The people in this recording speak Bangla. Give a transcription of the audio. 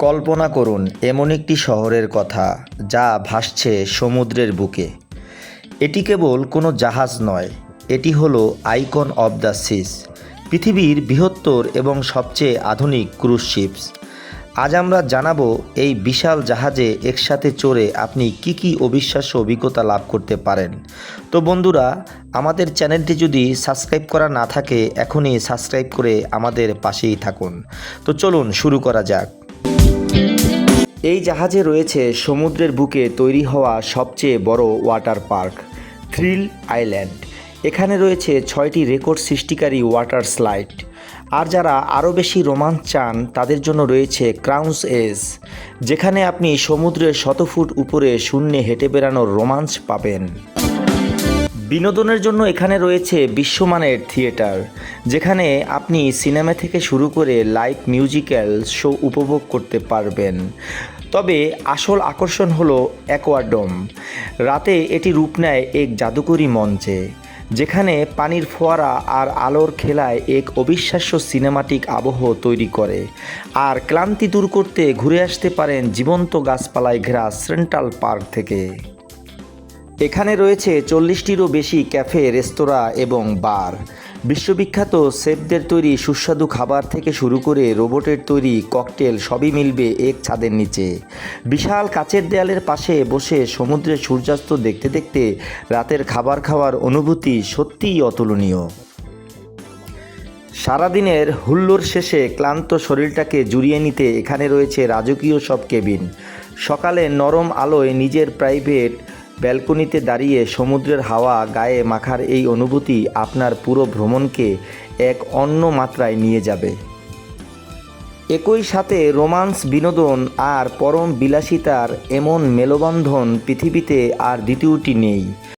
কল্পনা করুন এমন একটি শহরের কথা যা ভাসছে সমুদ্রের বুকে। এটি কেবল কোনো জাহাজ নয়, এটি হলো আইকন অব দ্য সিস, পৃথিবীর বৃহত্তর এবং সবচেয়ে আধুনিক ক্রুজ শিপস। আজ আমরা জানাবো এই বিশাল জাহাজে একসাথে চড়ে আপনি কি অবিশ্বাস্য অভিজ্ঞতা লাভ করতে পারেন। তো বন্ধুরা, আমাদের চ্যানেলটি যদি সাবস্ক্রাইব করা না থাকে এখনই সাবস্ক্রাইব করে আমাদের পাশেই থাকুন। তো চলুন শুরু করা যাক। এই জাহাজে রয়েছে সমুদ্রের বুকে তৈরি হওয়া সবচেয়ে বড় ওয়াটার পার্ক থ্রিল আইল্যান্ড। এখানে রয়েছে 6টি রেকর্ড সৃষ্টিকারী ওয়াটার স্লাইড। আর যারা আরও বেশি রোমাঞ্চ চান তাদের জন্য রয়েছে ক্রাউন্স এজ, যেখানে আপনি সমুদ্রের 100 ফুট উপরে শূন্যে হেঁটে বেড়ানোর রোমাঞ্চ পাবেন। বিনোদনের জন্য এখানে রয়েছে বিশ্বমানের থিয়েটার, যেখানে আপনি সিনেমা থেকে শুরু করে লাইভ মিউজিক্যাল শো উপভোগ করতে পারবেন। তবে আসল আকর্ষণ হলো অ্যাকোয়াডোম। রাতে এটি রূপ নেয় এক জাদুকরী মঞ্চে, যেখানে পানির ফোয়ারা আর আলোর খেলায় এক অবিশ্বাস্য সিনেমাটিক আবহ তৈরি করে। আর ক্লান্তি দূর করতে ঘুরে আসতে পারেন জীবন্ত গাছপালায় ঘেরা সেন্ট্রাল পার্ক থেকে। এখানে রয়েছে 40টিরও বেশি ক্যাফে, রেস্তোরাঁ এবং বার। বিশ্ববিখ্যাত শেফদের তৈরি সুস্বাদু খাবার থেকে শুরু করে রোবটের তৈরি ককটেল সবই মিলবে এক ছাদের নিচে। বিশাল কাচের দেয়ালের পাশে বসে সমুদ্রের সূর্যাস্ত দেখতে দেখতে রাতের খাবার খাওয়ার অনুভূতি সত্যিই অতুলনীয়। সারাদিনের হুল্লোড় শেষে ক্লান্ত শরীরটাকে জুড়িয়ে নিতে এখানে রয়েছে রাজকীয় সব কেবিন। সকালে নরম আলোয় নিজের প্রাইভেট ব্যালকনিতে দাঁড়িয়ে সমুদ্রের হাওয়া গায়ে মাখার এই অনুভূতি আপনার পুরো ভ্রমণকে এক অন্য মাত্রায় নিয়ে যাবে। একই সাথে রোমান্স, বিনোদন আর পরম বিলাসিতার এমন মেলবন্ধন পৃথিবীতে আর দ্বিতীয়টি নেই।